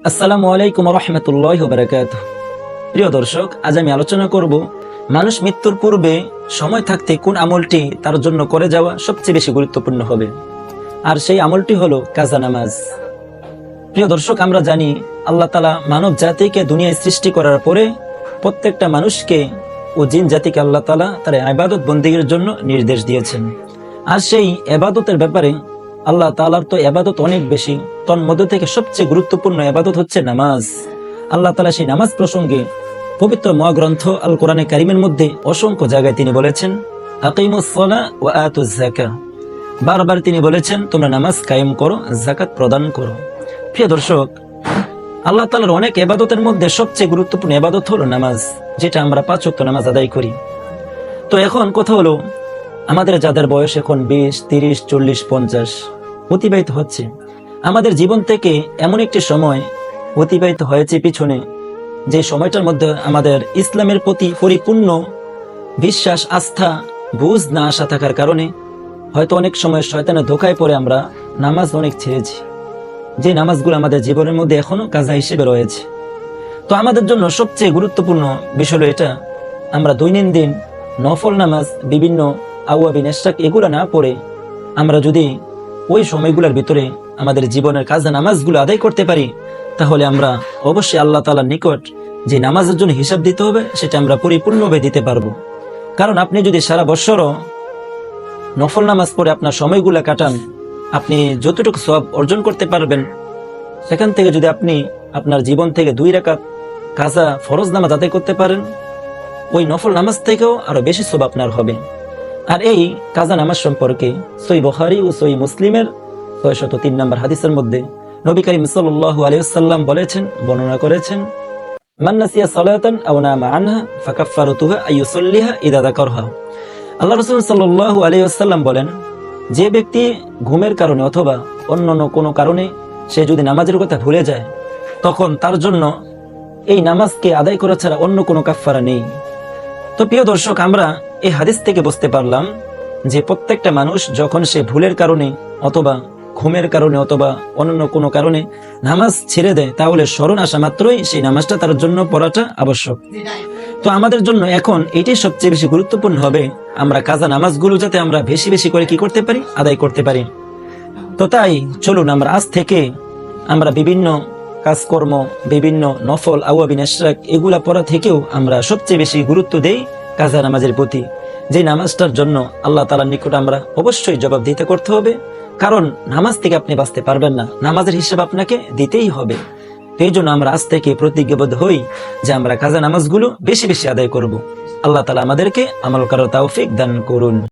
আসসালামু আলাইকুম রহমতুল্লাহ বারাকাতুহু। প্রিয় দর্শক, আজ আমি আলোচনা করব মানুষ মৃত্যুর পূর্বে সময় থাকতে কোন আমলটি তার জন্য করে যাওয়া সবচেয়ে বেশি গুরুত্বপূর্ণ হবে, আর সেই আমলটি হলো কাজা নামাজ। প্রিয় দর্শক, আমরা জানি আল্লাহ তাআলা মানব জাতিকে দুনিয়ায় সৃষ্টি করার পরে প্রত্যেকটা মানুষকে ও জিন জাতিকে আল্লাহ তাআলা তার ইবাদত বন্দেগীর জন্য নির্দেশ দিয়েছেন। আর সেই ইবাদতের ব্যাপারে আল্লাহ তাআলার তো ইবাদত অনেক বেশি, তন্মধ্য থেকে সবচেয়ে গুরুত্বপূর্ণ ইবাদত হচ্ছে নামাজ। আল্লাহ তাআলা সেই নামাজ প্রসঙ্গে পবিত্র মহাগ্রন্থ আল কোরআনে কারিমের মধ্যে অসংখ্য জায়গায় তিনি বলেছেন, আকিমুস সালাহ ওয়া আতুজ যাকাহ। বারবার তিনি বলেছেন, তোমরা নামাজ কায়েম করো, যাকাত প্রদান করো। প্রিয় দর্শক, আল্লাহ তাআলার অনেক ইবাদতের মধ্যে সবচেয়ে গুরুত্বপূর্ণ ইবাদত হলো নামাজ, যেটা আমরা 5 ওয়াক্ত নামাজ আদায় করি। তো এখন কথা হলো, আমাদের যাদের বয়স এখন 20, 30, 40, 50 অতিবাহিত হচ্ছে, আমাদের জীবন থেকে এমন একটি সময় অতিবাহিত হয়েছে পিছনে, যে সময়টার মধ্যে আমাদের ইসলামের প্রতি পরিপূর্ণ বিশ্বাস, আস্থা, বুঝ না আসা থাকার কারণে হয়তো অনেক সময় শয়তানের ধোঁকায় পড়ে আমরা নামাজ অনেক ছেড়েছি, যে নামাজগুলো আমাদের জীবনের মধ্যে এখনো কাজা হিসেবে রয়েছে। তো আমাদের জন্য সবচেয়ে গুরুত্বপূর্ণ বিষয় হলো এটা, আমরা দৈনন্দিন নফল নামাজ, বিভিন্ন আওয়াবিন ইশরাক এগুলো না পড়ে আমরা যদি ওই সময়গুলোর ভিতরে আমাদের জীবনের কাজা নামাজগুলো আদায় করতে পারি, তাহলে আমরা অবশ্যই আল্লাহ তাআলার নিকট যে নামাজের জন্য হিসাব দিতে হবে সেটা আমরা পরিপূর্ণভাবে দিতে পারবো। কারণ আপনি যদি সারা বছরও নফল নামাজ পড়ে আপনার সময়গুলো কাটান, আপনি যতটুকু সওয়াব অর্জন করতে পারবেন, সেখান থেকে যদি আপনি আপনার জীবন থেকে 2 রাকাত কাজা ফরজ নামাজ আদায় করতে পারেন, ওই নফল নামাজ থেকেও আরো বেশি সওয়াব আপনার হবে। আর এই কাজা নামাজ সম্পর্কে সহিহ বুখারী ও সহিহ মুসলিমের 603 নম্বর হাদিসের মধ্যে নবী করিম সাল্লাল্লাহু আলাইহি ওয়াসাল্লাম বলেছেন, বর্ণনা করেছেন, মান নাসিয়া সালাতান আও নামা আনহা ফাকাফফারাতুহা আইয়ুসাল্লিহা ইযা যাকারহা। আল্লাহ রাসূল সাল্লাল্লাহু আলাইহি ওয়াসাল্লাম বলেন, যে ব্যক্তি ঘুমের কারণে অথবা অন্য কোনো কারণে সে যদি নামাজের কথা ভুলে যায়, তখন তার জন্য এই নামাজকে আদায় করা ছাড়া অন্য কোনো কাফফারা নেই। তো প্রিয় দর্শক, আমরা এই হাদিস থেকে বুঝতে পারলাম যে প্রত্যেকটা মানুষ যখন সে ভুলের কারণে অথবা ঘুমের কারণে অথবা অন্য কোনো কারণে নামাজ ছেড়ে দেয়, তাহলে স্মরণ আসা মাত্রই সেই নামাজটা তার জন্য পড়াটা আবশ্যক। তো আমাদের জন্য এখন এটাই সবচেয়ে বেশি গুরুত্বপূর্ণ হবে, আমরা কাজা নামাজগুলো যাতে আমরা বেশি বেশি করে কি করতে পারি, আদায় করতে পারি। তো তাই চলুন আমরা আজ থেকে আমরা বিভিন্ন কাজকর্ম, বিভিন্ন নফল আওয়াবিন ইশরাক এগুলা পড়া থেকেও আমরা সবচেয়ে বেশি গুরুত্ব দেই কাজা নামাজের প্রতি, যে নামাজটার জন্য আল্লাহ তাআলার নিকট আমরা অবশ্যই জবাব দিতে করতে হবে। কারণ নামাজ থেকে আপনি বাঁচতে পারবেন না, নামাজের হিসাব আপনাকে দিতেই হবে। এই জন্য আমরা আজ থেকে প্রতিজ্ঞাবদ্ধ হই যে আমরা কাজা নামাজগুলো বেশি বেশি আদায় করব। আল্লাহ তাআলা আমাদেরকে আমল করার তৌফিক দান করুন।